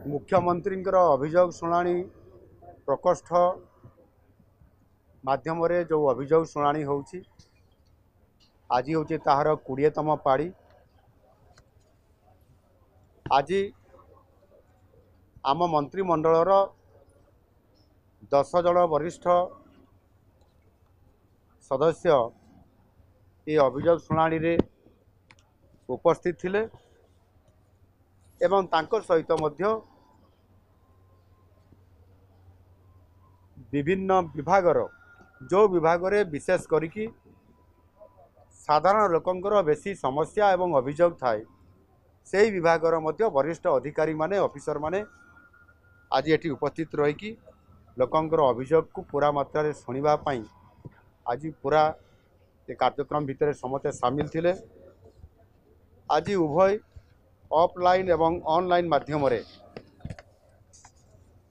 मुख्यमंत्री अभियोग शुणाणी प्रकोष्ठ माध्यम जो अभियोग शुणाणी होची आज हूँ ताहार 20तम पाड़ी। आज आम मंत्रिमंडलर 10 जन वरिष्ठ सदस्य ये अभियोग शुणाणी रे उपस्थित थिले एवं तांकर सहित मध्य विभिन्न विभागर जो विभाग रे विशेष करिकी साधारण लोकंकर बेसी समस्या एवं अभियोग थाए से विभागर मध्य वरिष्ठ अधिकारी माने ऑफिसर माने आज एटी उपस्थित रही लोकंकर अभियोग को पूरा मात्रा रे सुनिबा पई आज पूरा ये कार्यक्रम भितर समस्त सामिल थिले। आज उभय ऑफलाइन एवं ऑनलाइन माध्यम रे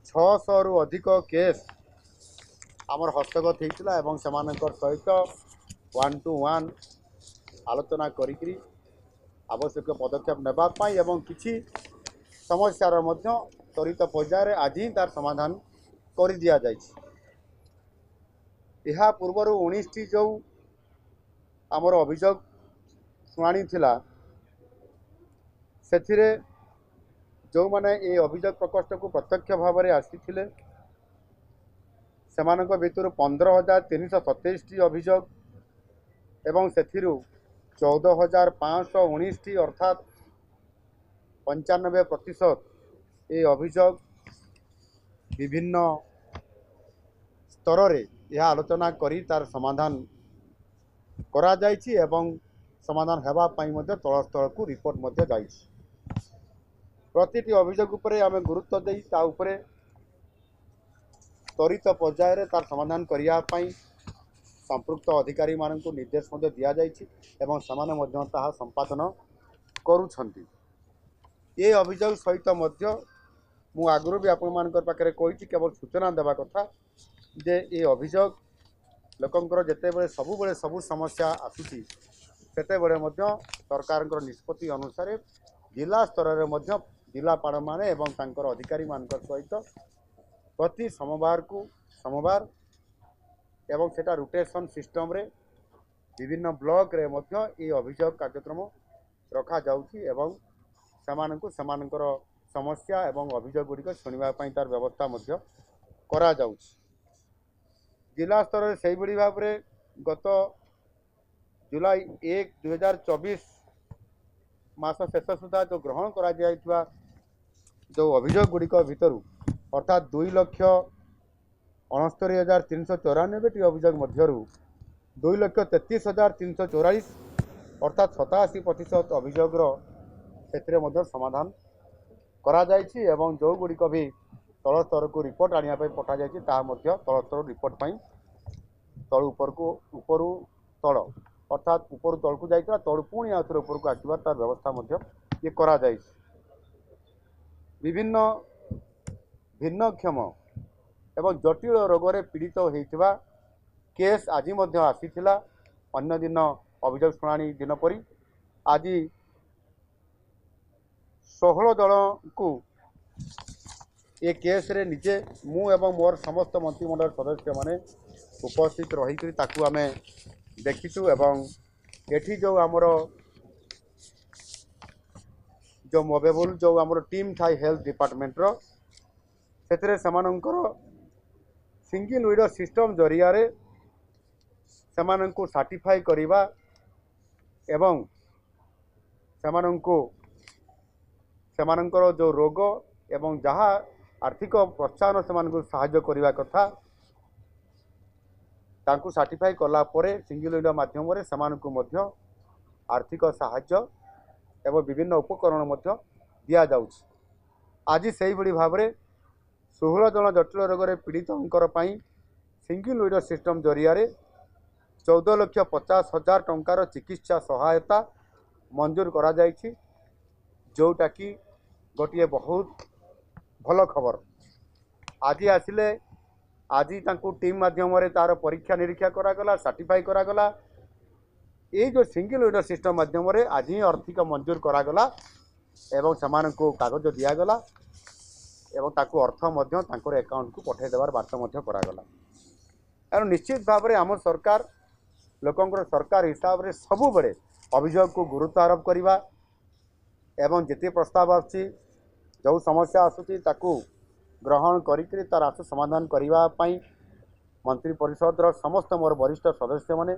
600 रु अधिक केस आमर हस्तगत होता एवं सेमानकर सहित 1 to 1 आलोचना करी आवश्यक पदक्षेप नेबाई एवं किसी समस्यार मध्य त्वरित पर्यायर आज ही तार समाधान कर दिया जाइछि। यह पूर्वर 19टी जो आमर अभियोग शुणाणी थिला सेथिरे जो माने ये अभियोग प्रकोष्ठ को प्रत्यक्ष भाव में आसीथिले सेमानक भितर 15,327टी अभियोग एवं सेथिरु 14,519टी अर्थात 95% ये अभियोग विभिन्न स्तर रे यह आलोचना करी तार समाधान करा जाइछि एवं समाधान हेबा पई मध्ये तल स्तर को रिपोर्ट मध्ये जाइछि। प्रतिटी अभियोग उपरे आमे गुरुत्व देई ता उपरे त्वरित पर्यायर तार समाधान करिया पई संपृक्त अधिकारी मानक निर्देश मध्ये दिया जाइछि एवं समाने मध्ये ताहा संपादन करूछंती। ये अभियोग सहित मध्य मु आगुरु भी आपण मानकर पाखरे कहिछि केवल सूचना देबा कथा जे ये अभियोग लोकंकर जेते बेले सबु समस्या आसुछि सेते बेले मध्य सरकारक निष्पत्ति अनुसार जिला स्तर रे मध्य जिलापाल माने एवं तांकर अधिकारी मानकर सहित प्रति सोमवार एवं सेटा रोटेशन सिस्टम रे विभिन्न ब्लॉक रे मध्य ये अभियोग कार्यक्रम रखा जाउछि एवं सेमानकर समस्या एवं अभियोग गुड़िक शुणा तार व्यवस्था मध्य करा जाउछि। जिला स्तर से सही भाव में गत जुलाई 1, 2024 मास शेष सुधा जो ग्रहण करा जाइथिबा जो अभियोग गुड़िक भितर अर्थात 2,69,394टी अभियोग मध्यरु 2,33,344 अर्थात 87% अभियोग से समाधान करा जाइछि एवं जो गुड़िक भी तल स्तर को रिपोर्ट आनिया पठा जाइछि ता मध्य तल स्तर रिपोर्ट पई तल उपरु तल अर्थात उपरु तल को जाइछा तल पुणी आउथरे ऊपर को आसीबा तार व्यवस्था मध्य ये करा जाइछि। विभिन्न भिन्नक्षम एवं जटिल रोग रे पीड़ित होइथिबा केस आज मध्य आसीथिला अन्य दिन अभियोग शुणाणी दिन परी आज 16 जन को ये केस रे निजे मु एवं मोर समस्त मंत्रिमंडल सदस्य माने उपस्थित रही ताकू आमे देखिचु एवं एठी जो आमर जो मोबेबुल जो आमर टीम थाई हेल्थ डिपार्टमेंट रो सेतरे समानंकर सिंगल विंडो सिस्टम जरिया रे समानंको सर्टिफाई करिबा एवं सेमानंकर जो रोग एवं जहाँ आर्थिक प्रोत्साहन से साहाय्य करने कथा तांकु सर्टिफाई कला परे सिंगल विंडो माध्यम रे सेमानकु मध्य आर्थिक साहाय्य एवं विभिन्न उपकरण मध्य दिया जाउछि। आज सही भली भाव में 16 जन जटिल रोग रे पीड़ितंकर पई सिंगल विंडो सिस्टम जरिया रे 14,50,000 टंकार चिकित्सा सहायता मंजूर करा जाइछि जोटा कि गोटे बहुत भल खबर। आज आसिले आज तांकु टीम माध्यम रे तार परीक्षा निरीक्षा करागला सर्टिफाई करागला ये जो सिंगल विंडो सिस्टम माध्यम रे आज ही आर्थिक मंजूर करागला एवं समान को कागज दिगला एवं ताकू अर्थ मध्य तांकर अकाउंट को पठे देवार बार्ता मध्य करागला। एवं निश्चित भाव में आम सरकार लोकंकर सरकार हिसाब से सबु बड़े अभियोग को गुरुत्व आरोप करवा एवं जिते प्रस्ताव आसुची जो समस्या आसुची ताकू ग्रहण करी तार आशु समाधान करने मंत्री परिषद समस्त मोर वरिष्ठ सदस्य माने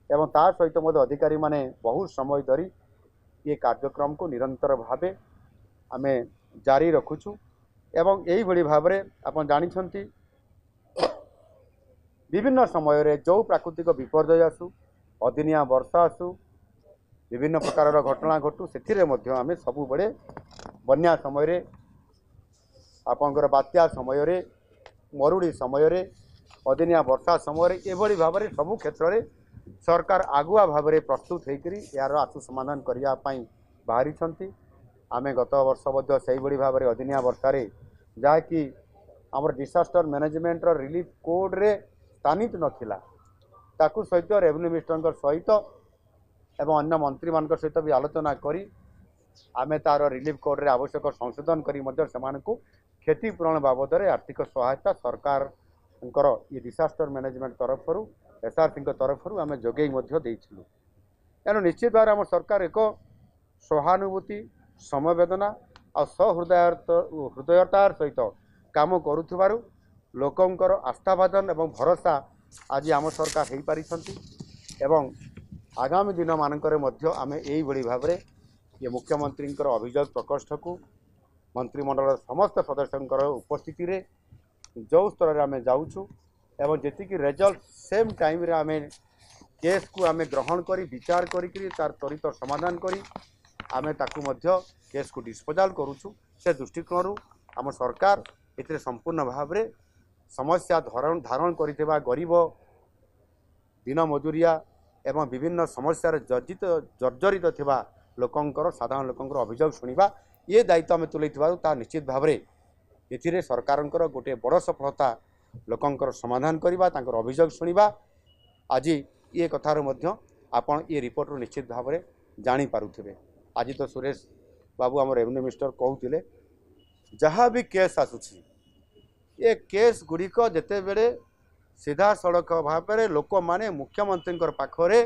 एवं ता सहित मध्य अधिकारी माने बहुत समय धरी ये कार्यक्रम को निरंतर भावे आमे जारी रखुछु। एवं यही भली भाव में आप जानी विभिन्न समय रे जो प्राकृतिक विपर्यय आसु अदिनिया वर्षा आसु विभिन्न प्रकार घटना घटू से आमे सबु बड़े बन्या समय रे आपंकर बात्या समय रे मरुड़ी समय रे अदिनिया वर्षा समय एभली भाव में सबु क्षेत्र में सरकार आगुआ भाव में प्रस्तुत होकर यार आशु समाधान करने बाहरी आमे गत वर्ष मध्य से भाव में अदिनिया वर्षार जहाँकि आमर डिसास्टर मैनेजमेंट रिलीफ कोड रे स्थानित नथिला ताकू सहित रेवेन्यू मिनिस्टर सहित एवं अन्य मंत्री मान सहित भी आलोचना करी आमे तार रिलीफ कोड रे आवश्यक संशोधन करी मध्य सेमानकु क्षतिपूरण बाबद में आर्थिक सहायता सरकार ये डिसास्टर मैनेजमेंट तरफ एसआरसी तरफ आम जोगे तेणु निश्चित भाव आम सरकार एक सहानुभूति समवेदना और हृदयतार सहित काम करुथिबारु लोकंकर आस्थाभाजन एवं भरोसा आज आम सरकार हो पारी एवं आगामी दिन मानकर मध्य आमे यही भली भाव में ये मुख्यमंत्री अभियोग प्रकोष्ठ को मंत्रिमंडल समस्त सदस्यों उपस्थिति रे जो स्तर में आम जाऊँ एवं जी रिजल्ट सेम टाइम रे आमे केस को आमे ग्रहण करी विचार करी तार त्वरित समाधान करी आमे ताकू मध्य केस को डिस्पोजाल करुछु। से दृष्टिकोण आम सरकार एथिरे संपूर्ण भाव में समस्या धारण करिथिबा गरीब दिन मजूरिया एवं विभिन्न समस्या जर्जरित थिबा लोकंकर साधारण लोकंकर अभियोग शुणिबा ये दायित्व आम तुलैथिबारु निश्चित भाव में एथिरे सरकारंकर गोटे बड़ सफलता लोकंकर समाधान करवा तांकर अभियोग शुणिबा आज ये कथार मध्य आपण ये रिपोर्ट रू निश्चित भाव में जानी पारुथिबे। आज तो सुरेश बाबू आम रेवेन्यू मिनिस्टर कहते जहाँ भी केस आसुची ये केस गुड़िक जिते बेले सीधा सड़क भाव में लोक माने मुख्यमंत्री पाखरे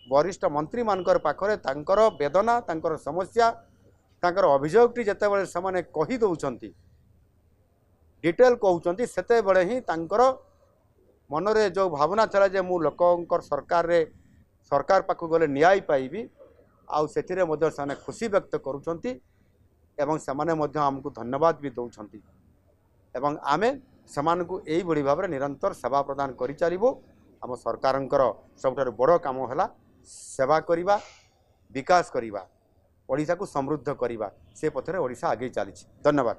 वरिष्ठ मंत्री मानकर पाखरे तांकर वेदना तांकर समस्या तांकर अभियोगटी जितेबाला से कही दौरान डिटेल कहते सेते बड़े ही तांकर मनरे जो भावना चला जे मु लोकंकर सरकार पाखु गले न्याय पाइबी आउ सेथिरे मध्य से खुशी व्यक्त करुछंती एवं सेमाने मध्य हमको धन्यवाद भी दौरान एवं आमे सेमानकु एई बड़ी भाव में निरंतर सेवा प्रदान करि चलिबो। आम सरकारंकर सबठारु बड़ काम हैला सेवा करिबा विकास करिबा ओडिशा को समृद्ध करिबा से पथरे ओडिशा आगे चली। धन्यवाद।